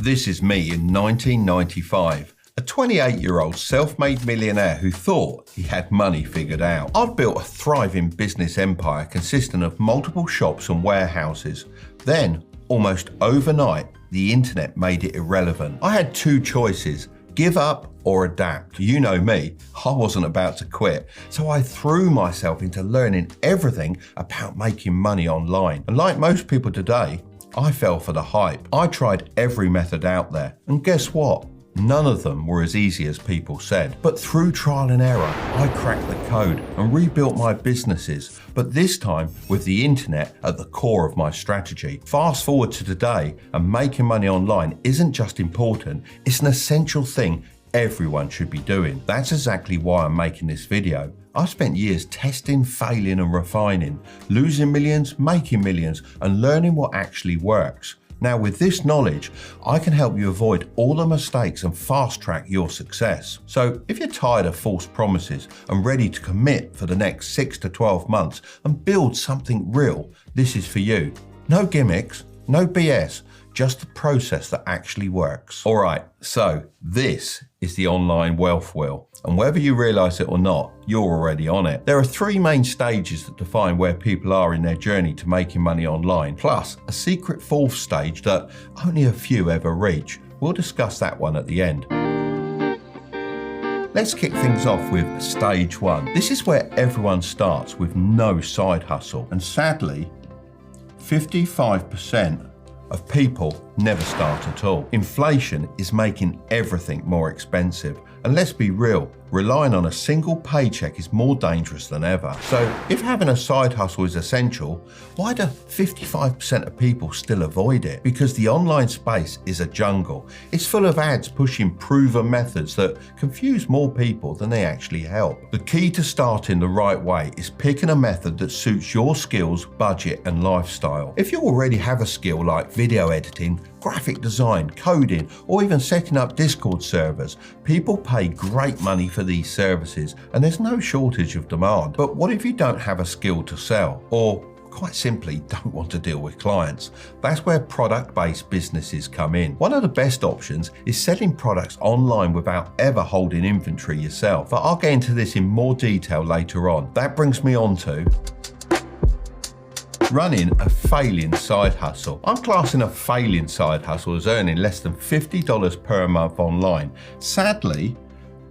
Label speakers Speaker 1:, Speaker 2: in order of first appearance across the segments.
Speaker 1: This is me in 1995, a 28-year-old self-made millionaire who thought he had money figured out. I'd built a thriving business empire consisting of multiple shops and warehouses. Then, almost overnight, the internet made it irrelevant. I had two choices: give up or adapt. You know me, I wasn't about to quit, so I threw myself into learning everything about making money online. And like most people today, I fell for the hype. I tried every method out there, and guess what? None of them were as easy as people said. But through trial and error, I cracked the code and rebuilt my businesses, but this time with the internet at the core of my strategy. Fast forward to today, and making money online isn't just important, it's an essential thing everyone should be doing. That's exactly why I'm making this video. I've spent years testing, failing and refining, losing millions, making millions, and learning what actually works. Now with this knowledge, I can help you avoid all the mistakes and fast track your success. So if you're tired of false promises and ready to commit for the next 6 to 12 months and build something real, this is for you. No gimmicks, no BS, just the process that actually works. All right, so this is the online wealth wheel. And whether you realize it or not, you're already on it. There are three main stages that define where people are in their journey to making money online, plus a secret fourth stage that only a few ever reach. We'll discuss that one at the end. Let's kick things off with stage one. This is where everyone starts with no side hustle. And sadly, 55% of people never start at all. Inflation is making everything more expensive. And let's be real, relying on a single paycheck is more dangerous than ever. So if having a side hustle is essential, why do 55% of people still avoid it? Because the online space is a jungle. It's full of ads pushing proven methods that confuse more people than they actually help. The key to starting the right way is picking a method that suits your skills, budget and lifestyle. If you already have a skill like video editing, graphic design, coding, or even setting up Discord servers, people pay great money for these services and there's no shortage of demand. But what if you don't have a skill to sell, or quite simply don't want to deal with clients? That's where product-based businesses come in. One of the best options is selling products online without ever holding inventory yourself. But I'll get into this in more detail later on. That brings me on to running a failing side hustle. I'm classing a failing side hustle as earning less than $50 per month online. Sadly,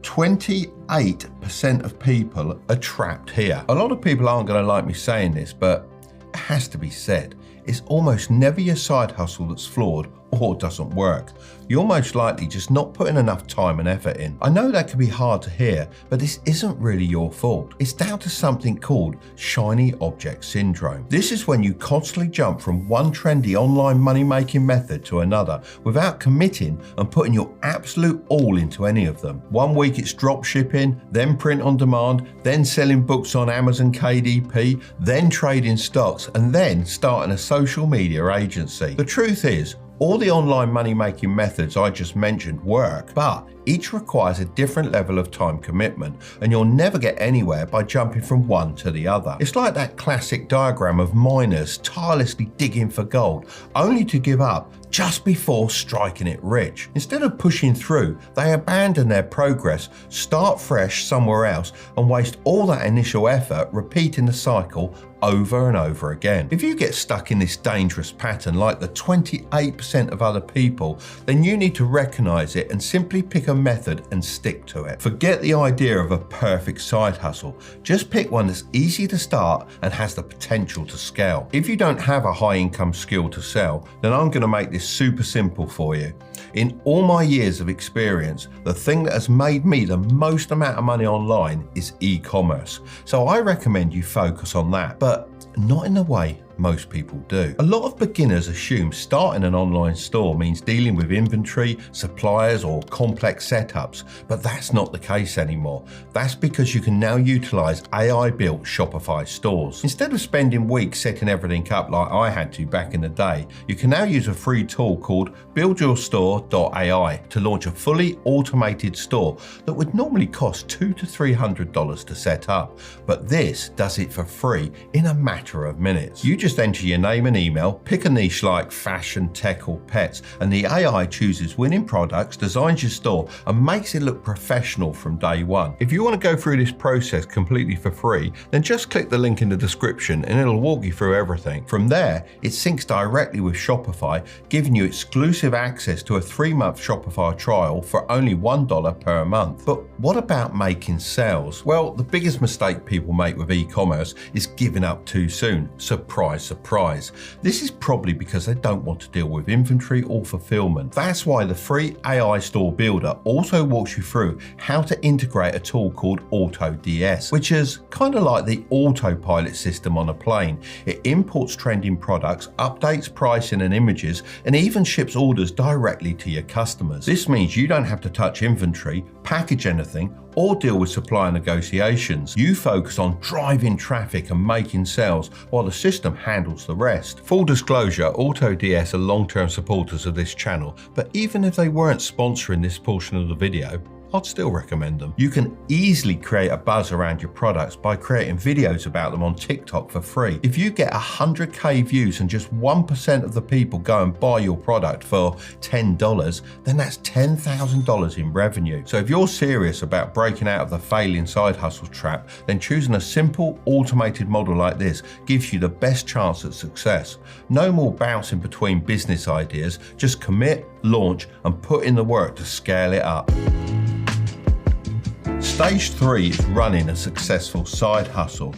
Speaker 1: 28% of people are trapped here. A lot of people aren't going to like me saying this, but it has to be said. It's almost never your side hustle that's flawed or doesn't work. You're most likely just not putting enough time and effort in. I know that can be hard to hear, but this isn't really your fault. It's down to something called shiny object syndrome. This is when you constantly jump from one trendy online money-making method to another without committing and putting your absolute all into any of them. One week it's drop shipping, then print on demand, then selling books on Amazon KDP, then trading stocks, and then starting a social media agency. The truth is, all the online money-making methods I just mentioned work, but each requires a different level of time commitment, and you'll never get anywhere by jumping from one to the other. It's like that classic diagram of miners tirelessly digging for gold, only to give up just before striking it rich. Instead of pushing through, they abandon their progress, start fresh somewhere else, and waste all that initial effort repeating the cycle over and over again. If you get stuck in this dangerous pattern like the 28% of other people, then you need to recognize it and simply pick a method and stick to it. Forget the idea of a perfect side hustle. Just pick one that's easy to start and has the potential to scale. If you don't have a high income skill to sell, then I'm going to make this super simple for you. In all my years of experience, the thing that has made me the most amount of money online is e-commerce. So I recommend you focus on that, but not in the way most people do. A lot of beginners assume starting an online store means dealing with inventory, suppliers, or complex setups, but that's not the case anymore. That's because you can now utilize AI-built Shopify stores. Instead of spending weeks setting everything up like I had to back in the day, you can now use a free tool called Beacons.Ai to launch a fully automated store that would normally cost $200 to $300 to set up. But this does it for free in a matter of minutes. You just just enter your name and email, pick a niche like fashion, tech or pets, and the AI chooses winning products, designs your store and makes it look professional from day one. If you want to go through this process completely for free, then just click the link in the description and it'll walk you through everything. From there, it syncs directly with Shopify, giving you exclusive access to a 3-month Shopify trial for only $1 per month. But what about making sales? Well, the biggest mistake people make with e-commerce is giving up too soon. Surprise, surprise. This is probably because they don't want to deal with inventory or fulfillment. That's why the free AI store builder also walks you through how to integrate a tool called AutoDS, which is kind of like the autopilot system on a plane. It imports trending products, updates pricing and images, and even ships orders directly to your customers. This means you don't have to touch inventory, package anything, or deal with supplier negotiations. You focus on driving traffic and making sales while the system handles the rest. Full disclosure, AutoDS are long-term supporters of this channel, but even if they weren't sponsoring this portion of the video, I'd still recommend them. You can easily create a buzz around your products by creating videos about them on TikTok for free. If you get 100k views and just 1% of the people go and buy your product for $10, then that's $10,000 in revenue. So if you're serious about breaking out of the failing side hustle trap, then choosing a simple automated model like this gives you the best chance at success. No more bouncing between business ideas, just commit, launch and put in the work to scale it up. Stage 3 is running a successful side hustle.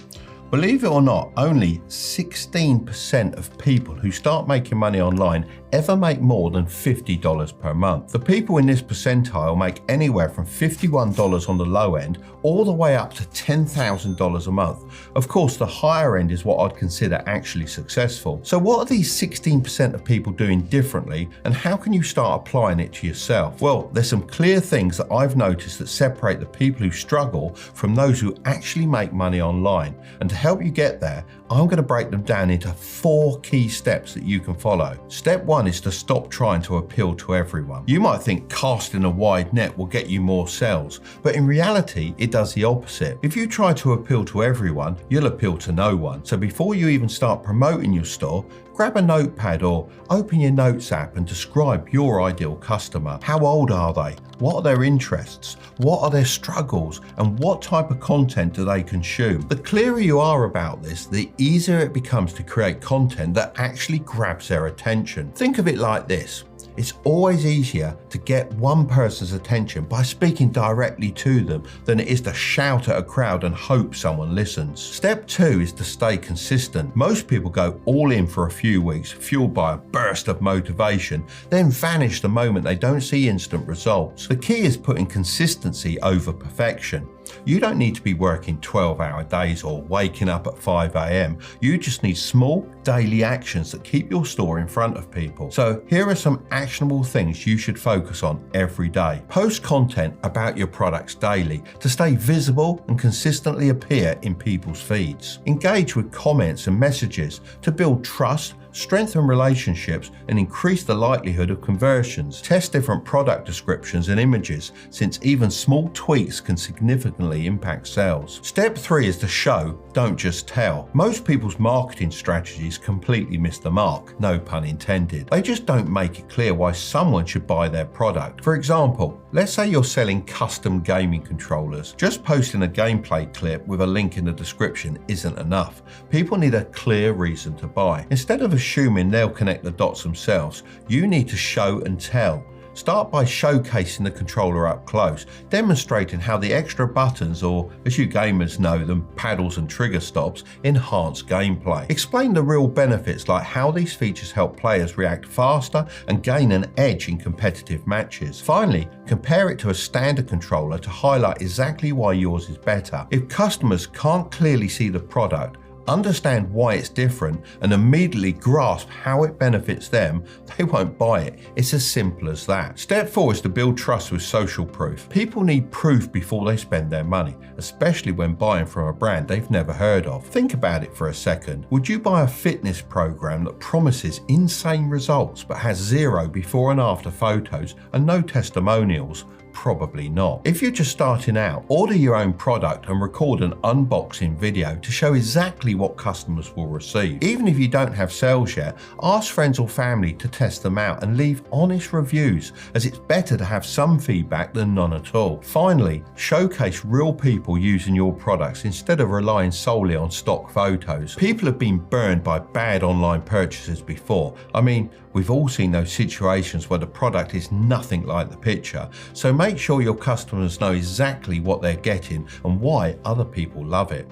Speaker 1: Believe it or not, only 16% of people who start making money online ever make more than $50 per month. The people in this percentile make anywhere from $51 on the low end all the way up to $10,000 a month. Of course, the higher end is what I'd consider actually successful. So what are these 16% of people doing differently and how can you start applying it to yourself? Well, there's some clear things that I've noticed that separate the people who struggle from those who actually make money online. And to help you get there, I'm going to break them down into 4 key steps that you can follow. Step 1 is to stop trying to appeal to everyone. You might think casting a wide net will get you more sales, but in reality, it does the opposite. If you try to appeal to everyone, you'll appeal to no one. So before you even start promoting your store, grab a notepad or open your notes app and describe your ideal customer. How old are they? What are their interests? What are their struggles? And what type of content do they consume? The clearer you are about this, the easier it becomes to create content that actually grabs their attention. Think of it like this. It's always easier to get one person's attention by speaking directly to them than it is to shout at a crowd and hope someone listens. Step 2 is to stay consistent. Most people go all in for a few weeks, fueled by a burst of motivation, then vanish the moment they don't see instant results. The key is putting consistency over perfection. You don't need to be working 12-hour days or waking up at 5 a.m. You just need small daily actions that keep your store in front of people. So here are some actionable things you should focus on every day. Post content about your products daily to stay visible and consistently appear in people's feeds. Engage with comments and messages to build trust, strengthen relationships and increase the likelihood of conversions. Test different product descriptions and images, since even small tweaks can significantly impact sales. Step 3 is to show, don't just tell. Most people's marketing strategies completely miss the mark, no pun intended. They just don't make it clear why someone should buy their product. For example, let's say you're selling custom gaming controllers. Just posting a gameplay clip with a link in the description isn't enough. People need a clear reason to buy. Instead of assuming they'll connect the dots themselves, you need to show and tell. Start by showcasing the controller up close, demonstrating how the extra buttons, or as you gamers know them, paddles and trigger stops, enhance gameplay. Explain the real benefits, like how these features help players react faster and gain an edge in competitive matches. Finally, compare it to a standard controller to highlight exactly why yours is better. If customers can't clearly see the product, understand why it's different, and immediately grasp how it benefits them, they won't buy it. It's as simple as that. Step 4 is to build trust with social proof. People need proof before they spend their money, especially when buying from a brand they've never heard of. Think about it for a second. Would you buy a fitness program that promises insane results but has zero before and after photos and no testimonials? Probably not. If you're just starting out, order your own product and record an unboxing video to show exactly what customers will receive. Even if you don't have sales yet, ask friends or family to test them out and leave honest reviews, as it's better to have some feedback than none at all. Finally, showcase real people using your products instead of relying solely on stock photos. People have been burned by bad online purchases before. I mean, we've all seen those situations where the product is nothing like the picture, so make sure your customers know exactly what they're getting and why other people love it.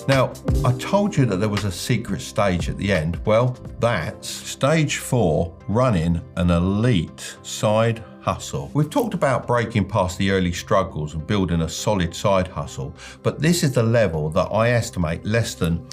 Speaker 1: Now, I told you that there was a secret stage at the end. Well, that's stage 4, running an elite side hustle. We've talked about breaking past the early struggles and building a solid side hustle, but this is the level that I estimate less than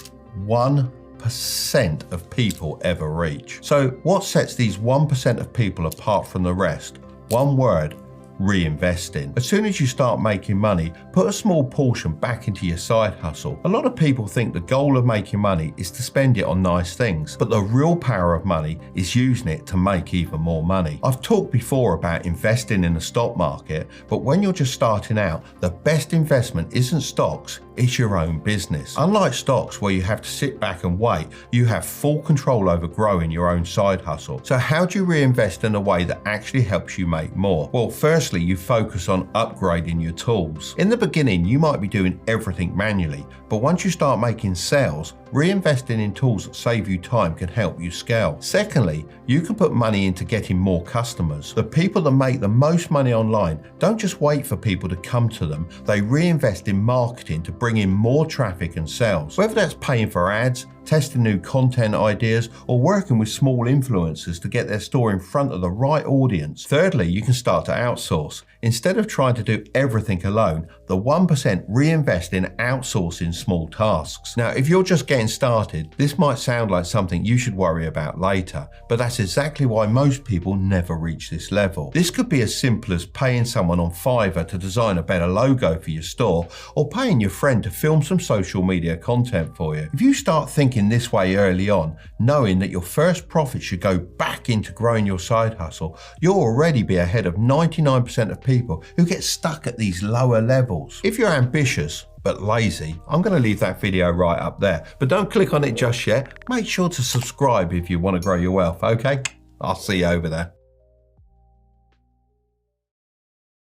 Speaker 1: 1% of people ever reach. So what sets these 1% of people apart from the rest? One word: reinvesting. As soon as you start making money, put a small portion back into your side hustle. A lot of people think the goal of making money is to spend it on nice things, but the real power of money is using it to make even more money. I've talked before about investing in the stock market, but when you're just starting out, the best investment isn't stocks, it's your own business. Unlike stocks where you have to sit back and wait, you have full control over growing your own side hustle. So how do you reinvest in a way that actually helps you make more? Well, firstly, you focus on upgrading your tools. In the beginning, you might be doing everything manually, but once you start making sales, reinvesting in tools that save you time can help you scale. Secondly, you can put money into getting more customers. The people that make the most money online don't just wait for people to come to them, they reinvest in marketing to bring in more traffic and sales. Whether that's paying for ads, testing new content ideas, or working with small influencers to get their store in front of the right audience. Thirdly, you can start to outsource. Instead of trying to do everything alone, the 1% reinvest in outsourcing small tasks. Now, if you're just getting started, this might sound like something you should worry about later, but that's exactly why most people never reach this level. This could be as simple as paying someone on Fiverr to design a better logo for your store, or paying your friend to film some social media content for you. If you start thinking this way early on, knowing that your first profit should go back into growing your side hustle, you'll already be ahead of 99% of people who get stuck at these lower levels. If you're ambitious but lazy, I'm going to leave that video right up there, but don't click on it just yet. Make sure to subscribe if you want to grow your wealth, okay? I'll see you over there.